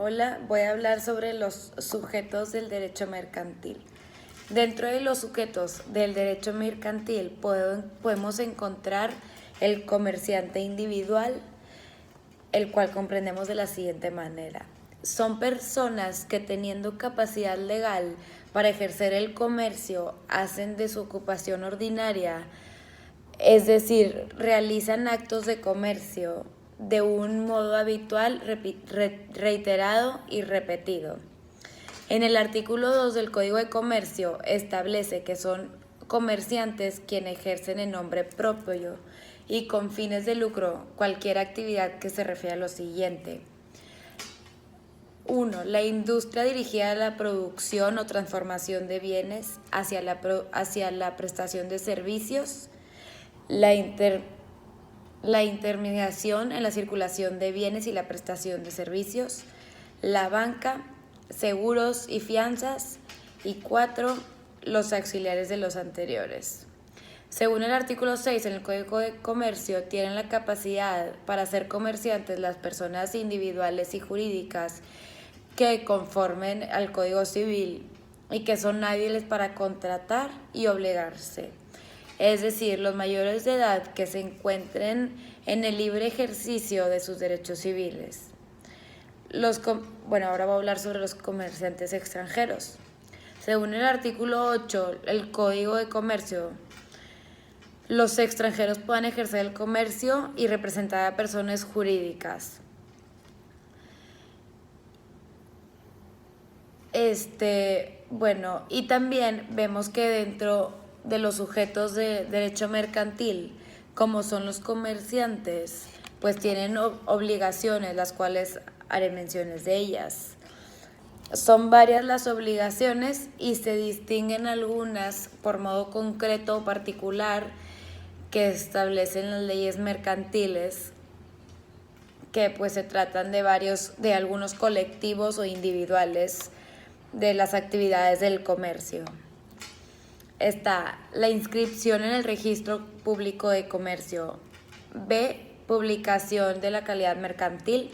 Hola, voy a hablar sobre los sujetos del derecho mercantil. Dentro de los sujetos del derecho mercantil podemos encontrar el comerciante individual, el cual comprendemos de la siguiente manera. Son personas que teniendo capacidad legal para ejercer el comercio hacen de su ocupación ordinaria, es decir, realizan actos de comercio de un modo habitual, reiterado y repetido. En el artículo 2 del Código de Comercio establece que son comerciantes quienes ejercen en nombre propio y con fines de lucro cualquier actividad que se refiera a lo siguiente. 1. La industria dirigida a la producción o transformación de bienes hacia la prestación de servicios. La intermediación en la circulación de bienes y la prestación de servicios, la banca, seguros y fianzas, y 4, los auxiliares de los anteriores. Según el artículo 6 en el Código de Comercio, tienen la capacidad para ser comerciantes las personas individuales y jurídicas que conformen al Código Civil y que son hábiles para contratar y obligarse. Es decir, los mayores de edad que se encuentren en el libre ejercicio de sus derechos civiles. Ahora voy a hablar sobre los comerciantes extranjeros. Según el artículo 8, el Código de Comercio, los extranjeros pueden ejercer el comercio y representar a personas jurídicas. Y también vemos que dentro de los sujetos de derecho mercantil, como son los comerciantes, pues tienen obligaciones, las cuales haré menciones de ellas. Son varias las obligaciones y se distinguen algunas por modo concreto o particular que establecen las leyes mercantiles, que pues se tratan de algunos colectivos o individuales de las actividades del comercio. Está la inscripción en el registro público de comercio. B, publicación de la calidad mercantil.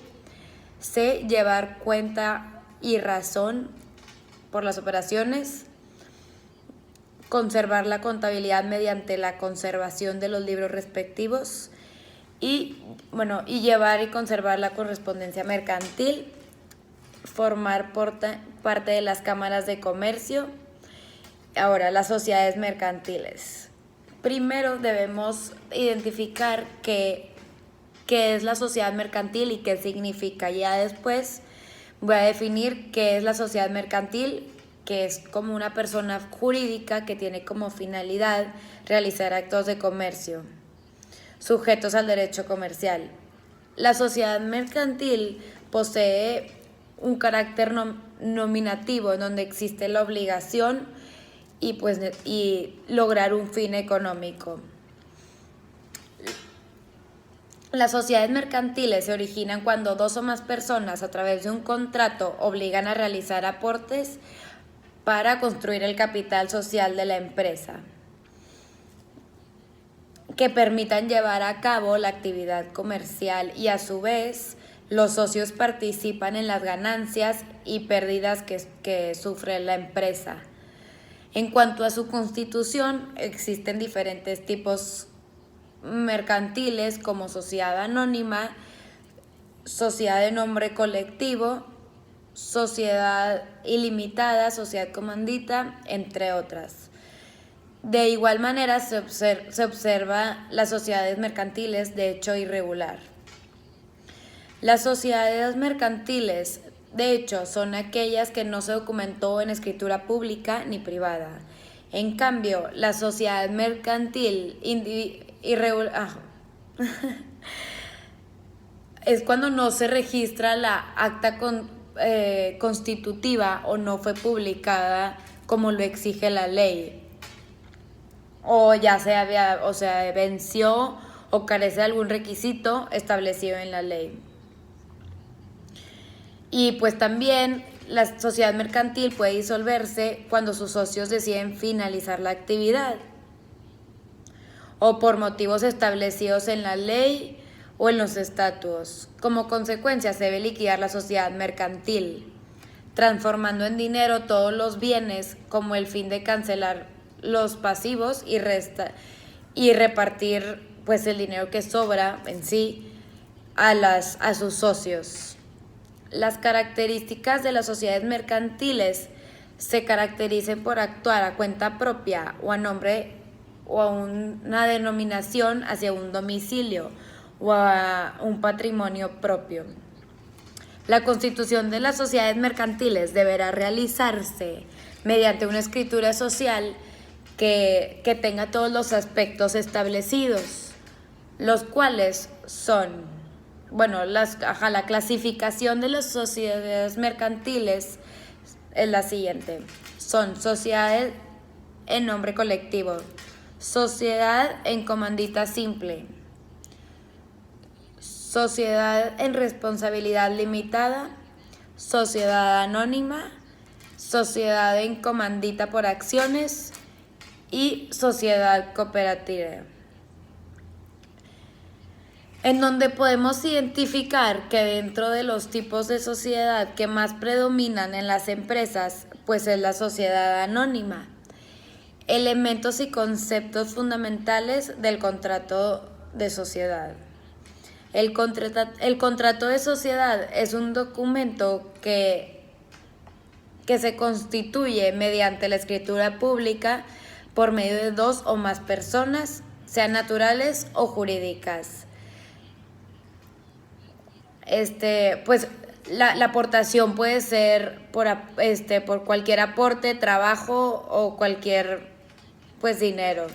C, llevar cuenta y razón por las operaciones. Conservar la contabilidad mediante la conservación de los libros respectivos. Y llevar y conservar la correspondencia mercantil. Formar parte de las cámaras de comercio. Ahora, las sociedades mercantiles. Primero debemos identificar qué es la sociedad mercantil y qué significa. Ya después voy a definir qué es la sociedad mercantil, que es como una persona jurídica que tiene como finalidad realizar actos de comercio, sujetos al derecho comercial. La sociedad mercantil posee un carácter nominativo en donde existe la obligación y lograr un fin económico. Las sociedades mercantiles se originan cuando dos o más personas a través de un contrato obligan a realizar aportes para construir el capital social de la empresa, que permitan llevar a cabo la actividad comercial, y a su vez los socios participan en las ganancias y pérdidas que sufre la empresa. En cuanto a su constitución, existen diferentes tipos mercantiles como sociedad anónima, sociedad de nombre colectivo, sociedad ilimitada, sociedad comandita, entre otras. De igual manera se observa las sociedades mercantiles de hecho irregular. Las sociedades mercantiles de hecho son aquellas que no se documentó en escritura pública ni privada. En cambio, la sociedad mercantil irregular es cuando no se registra la acta constitutiva o no fue publicada como lo exige la ley, o ya venció o carece de algún requisito establecido en la ley. Y pues también la sociedad mercantil puede disolverse cuando sus socios deciden finalizar la actividad, o por motivos establecidos en la ley, o en los estatutos. Como consecuencia, se debe liquidar la sociedad mercantil, transformando en dinero todos los bienes como el fin de cancelar los pasivos y repartir pues el dinero que sobra en sí a sus socios. Las características de las sociedades mercantiles se caracterizan por actuar a cuenta propia o a nombre o a una denominación hacia un domicilio o a un patrimonio propio. La constitución de las sociedades mercantiles deberá realizarse mediante una escritura social que tenga todos los aspectos establecidos, los cuales son, la clasificación de las sociedades mercantiles es la siguiente. Son sociedades en nombre colectivo, sociedad en comandita simple, sociedad en responsabilidad limitada, sociedad anónima, sociedad en comandita por acciones y sociedad cooperativa. En donde podemos identificar que dentro de los tipos de sociedad que más predominan en las empresas, pues es la sociedad anónima. Elementos y conceptos fundamentales del contrato de sociedad. El contrato de sociedad es un documento que se constituye mediante la escritura pública por medio de dos o más personas, sean naturales o jurídicas. Pues la aportación puede ser por cualquier aporte, trabajo o cualquier dinero.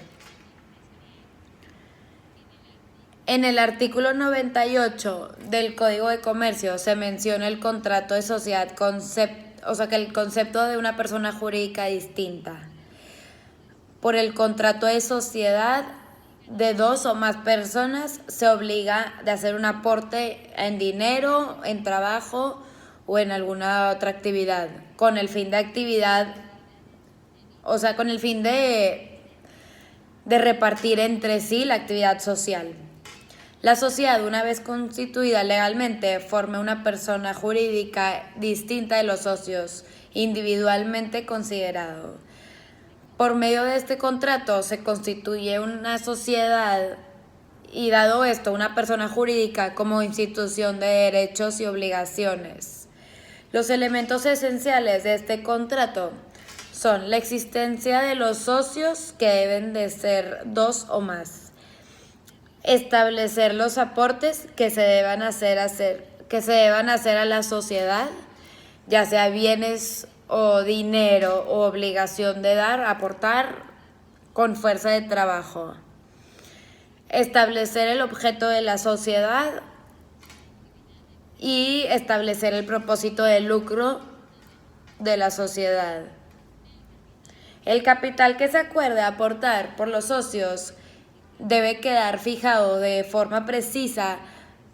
En el artículo 98 del Código de Comercio se menciona el contrato de sociedad, que el concepto de una persona jurídica distinta. Por el contrato de sociedad de dos o más personas se obliga de hacer un aporte en dinero, en trabajo o en alguna otra actividad, con el fin de repartir entre sí la actividad social. La sociedad, una vez constituida legalmente, forma una persona jurídica distinta de los socios, individualmente considerado. Por medio de este contrato se constituye una sociedad y, dado esto, una persona jurídica como institución de derechos y obligaciones. Los elementos esenciales de este contrato son la existencia de los socios, que deben de ser dos o más, establecer los aportes que se deban hacer a la sociedad, ya sea bienes o dinero o obligación de aportar con fuerza de trabajo. Establecer el objeto de la sociedad y establecer el propósito de lucro de la sociedad. El capital que se acuerde aportar por los socios debe quedar fijado de forma precisa,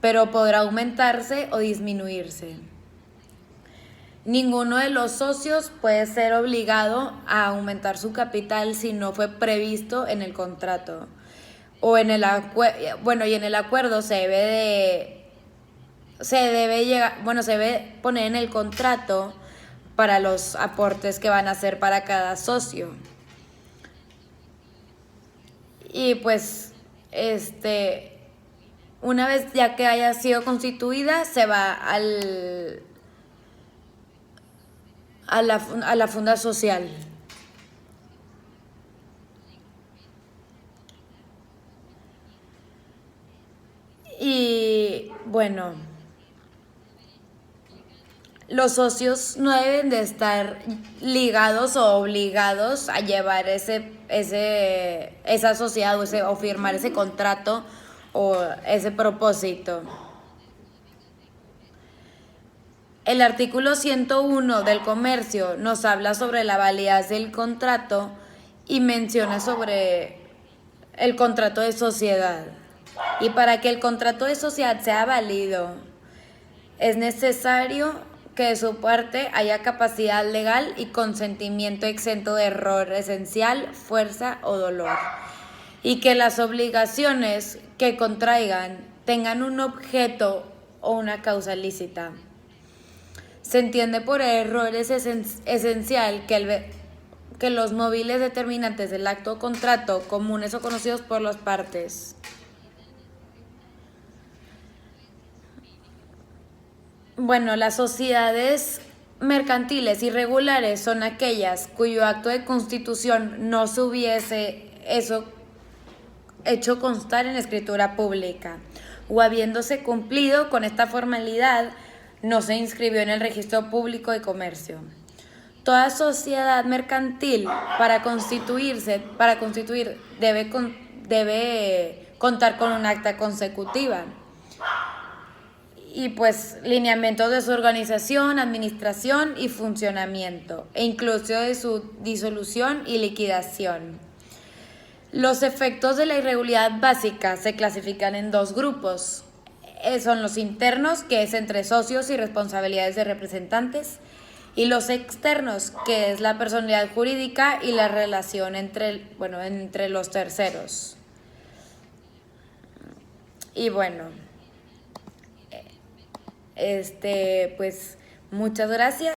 pero podrá aumentarse o disminuirse. Ninguno de los socios puede ser obligado a aumentar su capital si no fue previsto en el contrato. Y en el acuerdo se debe poner en el contrato para los aportes que van a hacer para cada socio. Y pues una vez ya que haya sido constituida, se va a la funda social. Y bueno, los socios no deben de estar ligados o obligados a llevar esa sociedad o firmar ese contrato o ese propósito. El artículo 101 del comercio nos habla sobre la validez del contrato y menciona sobre el contrato de sociedad. Y para que el contrato de sociedad sea válido, es necesario que de su parte haya capacidad legal y consentimiento exento de error esencial, fuerza o dolor, y que las obligaciones que contraigan tengan un objeto o una causa lícita. Se entiende por errores esencial que los móviles determinantes del acto o contrato, comunes o conocidos por las partes. Bueno, las sociedades mercantiles irregulares son aquellas cuyo acto de constitución no se hubiese hecho constar en escritura pública, o habiéndose cumplido con esta formalidad, no se inscribió en el registro público de comercio. Toda sociedad mercantil para constituir debe contar con un acta consecutiva y pues lineamientos de su organización, administración y funcionamiento, e incluso de su disolución y liquidación. Los efectos de la irregularidad básica se clasifican en dos grupos. Son los internos, que es entre socios y responsabilidades de representantes, y los externos, que es la personalidad jurídica y la relación entre los terceros. Y bueno, pues muchas gracias.